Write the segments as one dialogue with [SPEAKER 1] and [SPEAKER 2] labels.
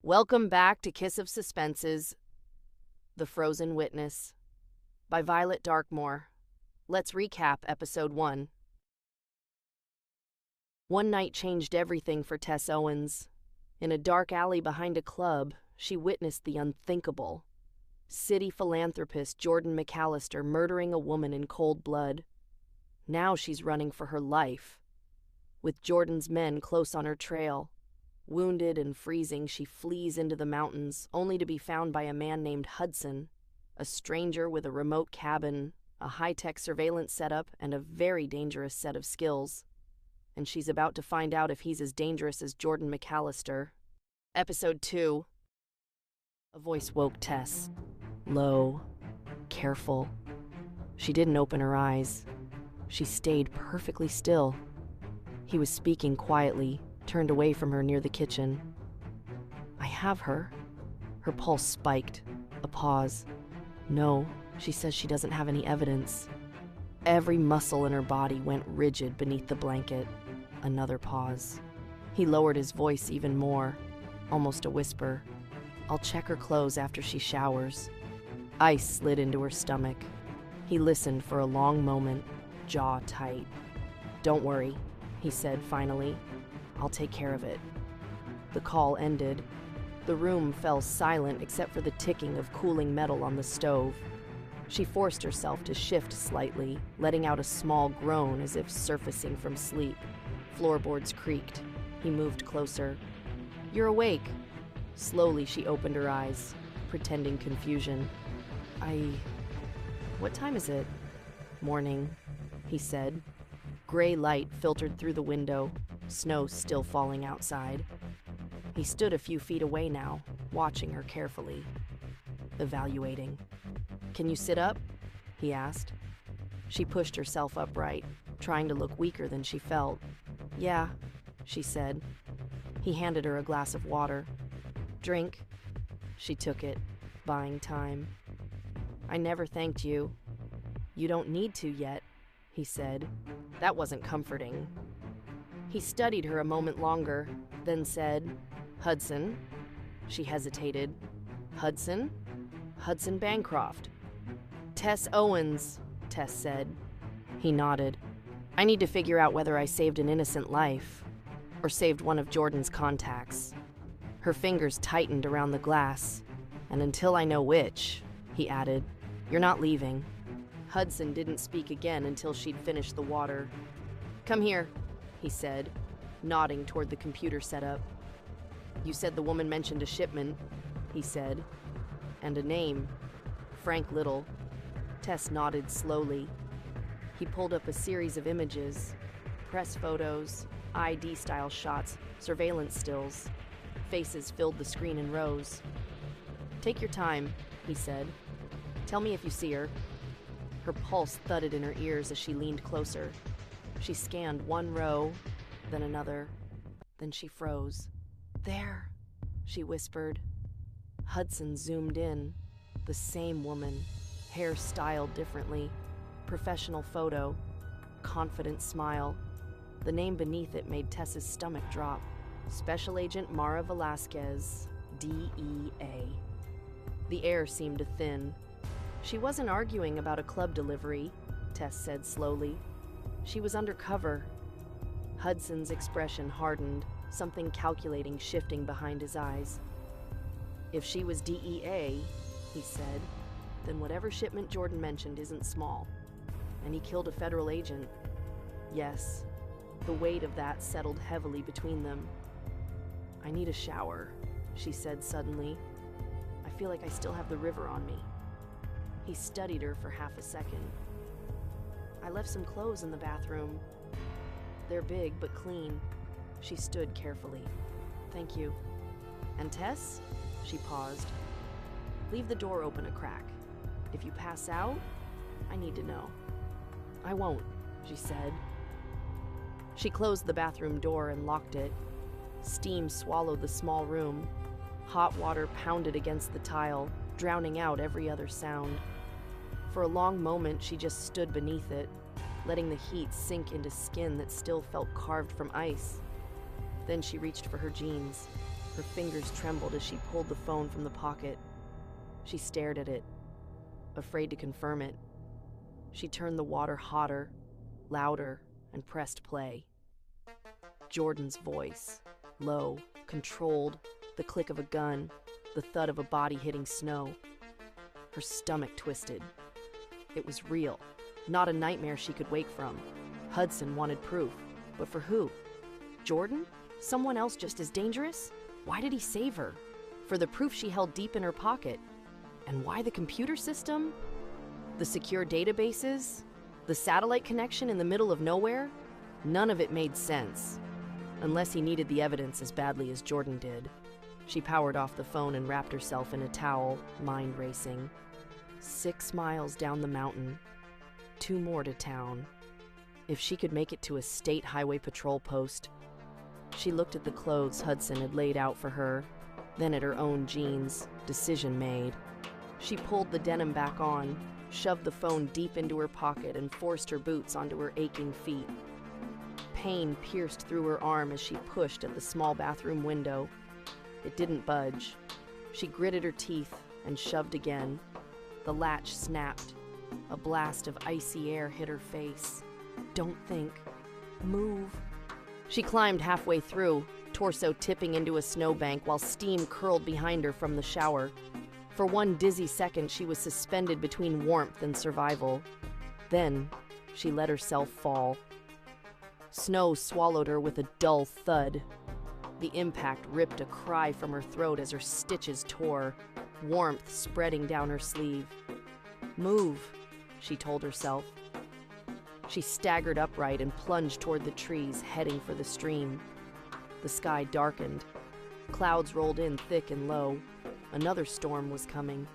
[SPEAKER 1] Welcome back to Kiss of Suspense's The Frozen Witness by Violet Darkmore. Let's recap episode 1. One night changed everything for Tess Owens. In a dark alley behind a club, she witnessed the unthinkable. City philanthropist Jordan McAllister murdering a woman in cold blood. Now she's running for her life, with Jordan's men close on her trail. Wounded and freezing, she flees into the mountains, only to be found by a man named Hudson, a stranger with a remote cabin, a high-tech surveillance setup, and a very dangerous set of skills. And she's about to find out if he's as dangerous as Jordan McAllister. Episode 2. A voice woke Tess. Low, careful. She didn't open her eyes. She stayed perfectly still. He was speaking quietly, turned away from her near the kitchen. I have her. Her pulse spiked. A pause. No, she says she doesn't have any evidence. Every muscle in her body went rigid beneath the blanket. Another pause. He lowered his voice even more, almost a whisper. I'll check her clothes after she showers. Ice slid into her stomach. He listened for a long moment, jaw tight. Don't worry, he said finally. I'll take care of it. The call ended. The room fell silent except for the ticking of cooling metal on the stove. She forced herself to shift slightly, letting out a small groan as if surfacing from sleep. Floorboards creaked. He moved closer. You're awake. Slowly she opened her eyes, pretending confusion. What time is it? Morning, he said. Gray light filtered through the window, snow still falling outside. He stood a few feet away now, watching her carefully, evaluating. Can you sit up? He asked. She pushed herself upright, trying to look weaker than she felt. Yeah, she said. He handed her a glass of water. Drink. She took it, buying time. I never thanked you. You don't need to yet, he said. That wasn't comforting. He studied her a moment longer, then said, Hudson. She hesitated. Hudson? Hudson Bancroft. Tess Owens, Tess said. He nodded. I need to figure out whether I saved an innocent life, or saved one of Jordan's contacts. Her fingers tightened around the glass, and until I know which, he added, you're not leaving. Hudson didn't speak again until she'd finished the water. Come here, he said, nodding toward the computer setup. You said the woman mentioned a shipment, he said, and a name, Frank Little. Tess nodded slowly. He pulled up a series of images, press photos, ID-style shots, surveillance stills. Faces filled the screen in rows. Take your time, he said. Tell me if you see her. Her pulse thudded in her ears as she leaned closer. She scanned one row, then another, then she froze. There, she whispered. Hudson zoomed in. The same woman, hair styled differently, professional photo, confident smile. The name beneath it made Tess's stomach drop. Special Agent Mara Velasquez, DEA. The air seemed to thin. She wasn't arguing about a club delivery, Tess said slowly. She was undercover. Hudson's expression hardened, something calculating shifting behind his eyes. If she was DEA, he said, then whatever shipment Jordan mentioned isn't small. And he killed a federal agent. Yes, the weight of that settled heavily between them. I need a shower, she said suddenly. I feel like I still have the river on me. He studied her for half a second. I left some clothes in the bathroom. They're big but clean. She stood carefully. Thank you. And Tess? She paused. Leave the door open a crack. If you pass out, I need to know. I won't, she said. She closed the bathroom door and locked it. Steam swallowed the small room. Hot water pounded against the tile, drowning out every other sound. For a long moment, she just stood beneath it, letting the heat sink into skin that still felt carved from ice. Then she reached for her jeans. Her fingers trembled as she pulled the phone from the pocket. She stared at it, afraid to confirm it. She turned the water hotter, louder, and pressed play. Jordan's voice, low, controlled, the click of a gun, the thud of a body hitting snow. Her stomach twisted. It was real, not a nightmare she could wake from. Hudson wanted proof, but for who? Jordan? Someone else just as dangerous? Why did he save her? For the proof she held deep in her pocket. And why the computer system? The secure databases? The satellite connection in the middle of nowhere? None of it made sense. Unless he needed the evidence as badly as Jordan did. She powered off the phone and wrapped herself in a towel, mind racing. 6 miles down the mountain. 2 more to town. If she could make it to a state highway patrol post. She looked at the clothes Hudson had laid out for her, then at her own jeans. Decision made. She pulled the denim back on, shoved the phone deep into her pocket, and forced her boots onto her aching feet. Pain pierced through her arm as she pushed at the small bathroom window. It didn't budge. She gritted her teeth and shoved again. The latch snapped. A blast of icy air hit her face. Don't think. Move. She climbed halfway through, torso tipping into a snowbank while steam curled behind her from the shower. For one dizzy second, she was suspended between warmth and survival. Then, she let herself fall. Snow swallowed her with a dull thud. The impact ripped a cry from her throat as her stitches tore, warmth spreading down her sleeve. Move, she told herself. She staggered upright and plunged toward the trees, heading for the stream. The sky darkened. Clouds rolled in thick and low. Another storm was coming.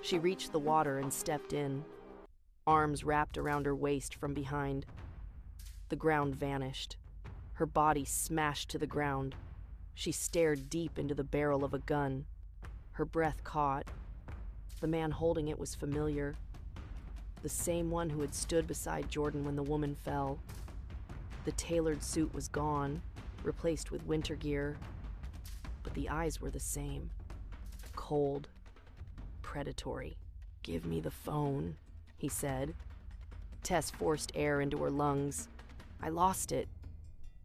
[SPEAKER 1] She reached the water and stepped in. Arms wrapped around her waist from behind. The ground vanished. Her body smashed to the ground. She stared deep into the barrel of a gun. Her breath caught. The man holding it was familiar. The same one who had stood beside Jordan when the woman fell. The tailored suit was gone, replaced with winter gear. But the eyes were the same. Cold. Predatory. "Give me the phone," he said. Tess forced air into her lungs. "I lost it."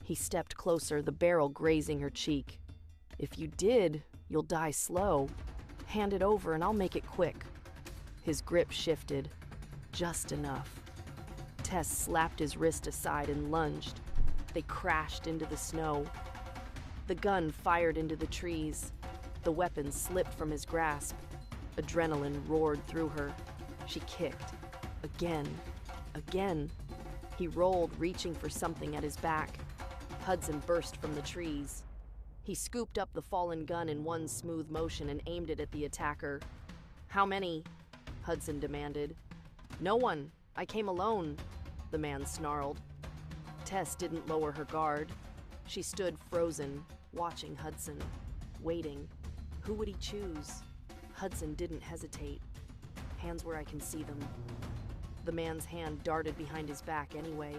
[SPEAKER 1] He stepped closer, the barrel grazing her cheek. "If you did, you'll die slow. Hand it over and I'll make it quick." His grip shifted. Just enough. Tess slapped his wrist aside and lunged. They crashed into the snow. The gun fired into the trees. The weapon slipped from his grasp. Adrenaline roared through her. She kicked. Again. Again. He rolled, reaching for something at his back. Hudson burst from the trees. He scooped up the fallen gun in one smooth motion and aimed it at the attacker. "How many?" Hudson demanded. "No one. I came alone," the man snarled. Tess didn't lower her guard. She stood frozen, watching Hudson, waiting. Who would he choose? Hudson didn't hesitate. "Hands where I can see them." The man's hand darted behind his back anyway.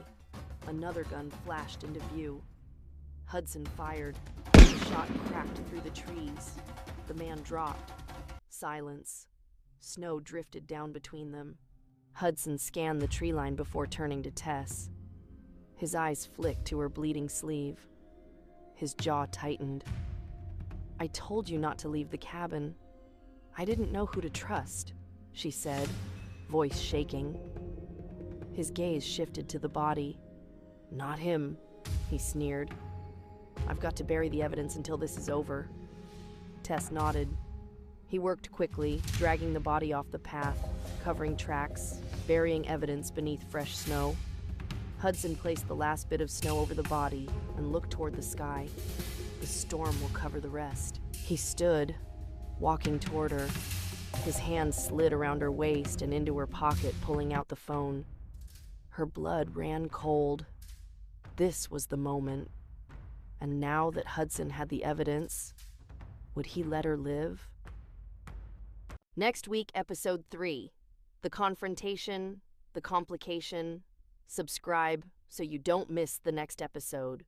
[SPEAKER 1] Another gun flashed into view. Hudson fired. The shot cracked through the trees. The man dropped. Silence. Snow drifted down between them. Hudson scanned the tree line before turning to Tess. His eyes flicked to her bleeding sleeve. His jaw tightened. "I told you not to leave the cabin. I didn't know who to trust," she said, voice shaking. His gaze shifted to the body. "Not him," he sneered. "I've got to bury the evidence until this is over." Tess nodded. He worked quickly, dragging the body off the path, covering tracks, burying evidence beneath fresh snow. Hudson placed the last bit of snow over the body and looked toward the sky. The storm will cover the rest. He stood, walking toward her. His hand slid around her waist and into her pocket, pulling out the phone. Her blood ran cold. This was the moment. And now that Hudson had the evidence, would he let her live? Next week, episode 3. The confrontation, the complication. Subscribe so you don't miss the next episode.